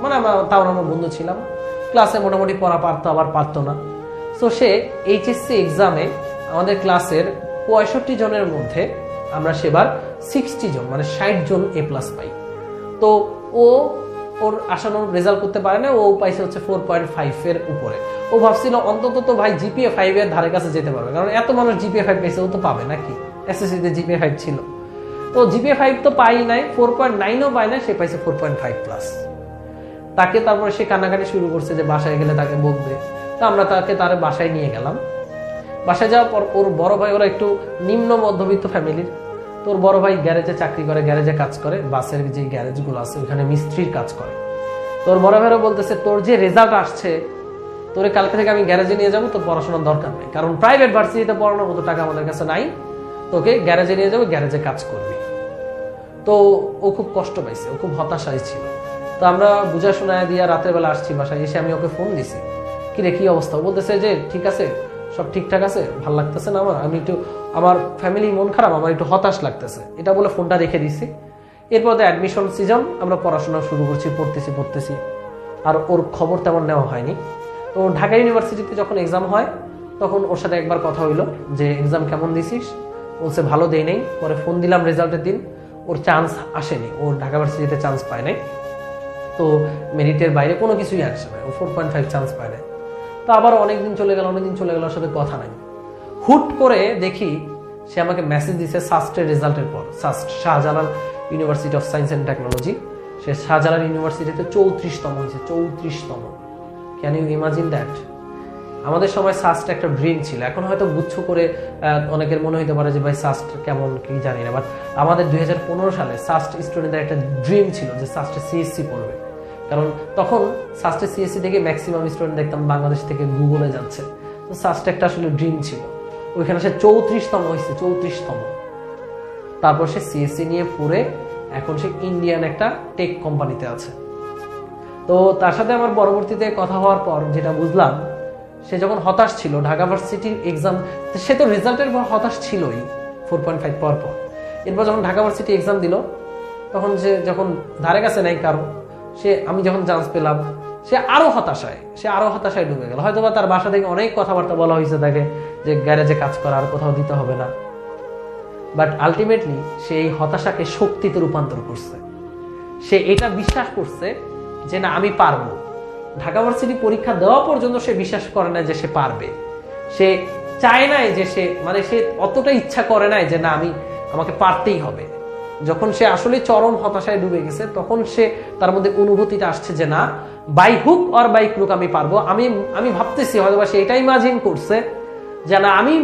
মানে তাও আমরা বন্ধু ছিলাম, ক্লাসে মোটামুটি পড়া পারতো আবার পারতো না। সো সে এইচএসসি এক্সামে আমাদের ক্লাসের 65 জনের মধ্যে আমরা সেবার 60 জন মানে 60 জন A+ পাই। তো ও ওর আশানুরূপ রেজাল্ট করতে পারে না, ও পাইছে হচ্ছে 4.5 এর উপরে। ও ভাবছিল অন্তত তো ভাই জিপিএ 5 এর ধারে কাছে যেতে পারবে, কারণ এত মানুষ জিপিএ 5 পেয়েছে, ও তো পাবে নাকি, এসএসসিতে জিপিএ 5 ছিল। তো জিপিএ 5 তো পাই নাই, 4.9ও পাই না, সে পাইছে 4.5+। তাকে তারপরে সে কান্নাকাটি শুরু করছে যে বাসায় গেলে তাকে বকবে। তো আমরা তার বাসায় নিয়ে গেলাম। বাসায় যাওয়ার পর ওর বড় ভাই, ওরা একটু নিম্ন মধ্যবিত্ত ফ্যামিলির, তোর বড় ভাই গ্যারেজে চাকরি করে, গ্যারেজে কাজ করে, বাসের যে গ্যারেজগুলো আছে ওখানে মিস্ত্রির কাজ করে। তোর বড় ভাইও বলতেছে তোর যে রেজাল্ট আসছে, তোরে কালকে থেকে আমি গ্যারেজে নিয়ে যাবো, তোর পড়াশোনার দরকার নেই, কারণ প্রাইভেট ভার্সিটিতে পড়ানোর মতো টাকা আমাদের কাছে নাই, তোকে গ্যারেজে নিয়ে যাবো, গ্যারেজে কাজ করবি। তো ও খুব কষ্ট পাইছে, ও খুব হতাশায় ছিল। তো আমরা বুঝা শোনায় দিয়ে রাতের বেলা আসছি বাসায়, এসে আমি ওকে ফোন দিছি, কিরে কি অবস্থা? ও বলতেছে যে ঠিক আছে, সব ঠিকঠাক আছে, ভাল লাগতেছে না আমার, আমি একটু, আমার ফ্যামিলি মন খারাপ, আমার একটু হতাশ লাগতেছে, এটা বলে ফোনটা রেখে দিছি। এরপর অ্যাডমিশন সিজন, আমরা পড়াশোনা শুরু করছি, পড়তেছি, আর ওর খবর তেমন নেওয়া হয়নি। তো ঢাকা ইউনিভার্সিটিতে যখন এক্সাম হয় তখন ওর সাথে একবার কথা হইলো যে এক্সাম কেমন দিছিস, বলছে ভালো দেই নাই। পরে ফোন দিলাম রেজাল্টের দিন, ওর চান্স আসেনি, ও ঢাকা ভার্সিটিতে চান্স পায় নাই। তো মেরিটের বাইরে কোনো কিছুই আসে না, ও 4.5 চান্স পায় নাই। তো আবার অনেকদিন চলে গেল, ওর সাথে কথা নাই। হুট করে দেখি সে আমাকে মেসেজ দিছে সাস্টের রেজাল্টের পর। SUST Shahjalal university of science and technology, সে শাহজালাল ইউনিভার্সিটিতে 34তম হয়েছে, 34তম। Can you imagine that? আমাদের সময় সাস্ট একটা ড্রিম ছিল, এখন হয়তো গুচ্ছ করে অনেকের মনে হইতে পারে যে ভাই সাস্ট কেমন কি জানি না, বাট আমাদের 2015 সালে সাস্ট স্টুডেন্টদের একটা ড্রিম ছিল যে সাস্টে সিএসসি পড়বে, কারণ তখন সাস্টে সিএসসি থেকে ম্যাক্সিমাম স্টুডেন্ট দেখতাম বাংলাদেশ থেকে গুগলে যাচ্ছে। তো সাস্ট একটা আসলে ড্রিম ছিল, ওইখানে সে 34তম হয়েছে, 34তম। তারপর সে সিএসসি নিয়ে পড়ে এখন সে ইন্ডিয়ান একটা টেক কোম্পানিতে আছে। তো তার সাথে আমার পরবর্তীতে কথা হওয়ার পর যেটা বুঝলাম, সে যখন হতাশ ছিল ঢাকা ভার্সিটির এক্সাম, সে তো রেজাল্টের পর হতাশ ছিলই 4.5 পর। এরপর যখন ঢাকা ভার্সিটি এক্সাম দিল, তখন সে যখন ধারে কাছে নাই কারো, আমি যখন চান্স পেলাম, সে আরো হতাশায় ডুবে গেল। হয়তো বা তার বাসা থেকে অনেক কথাবার্তা বলা হয়েছে তাকে যে গ্যারেজে কাজ করা, আর কোথাও দিতে হবে না, বাট আলটিমেটলি সে এই হতাশাকে শক্তিতে রূপান্তর করছে। সে এটা বিশ্বাস করছে যে না আমি পারবো। ঢাকা ভার্সিটি পরীক্ষা দেওয়া পর্যন্ত সে বিশ্বাস করে না যে সে পারবে। সে চায় নাই যে সে অতটা ইচ্ছা করে নাই যে না আমাকে পারতেই হবে। যখন সে আসলে চরম হতাশায় ডুবে গেছে, তখন তার মধ্যে অনুভূতিটা আসছে যে না, by hook or by crook আমি পারবো। আমি ভাবতেছি হয়তো বা সে এটাই ইমাজিন করছে যে না আমি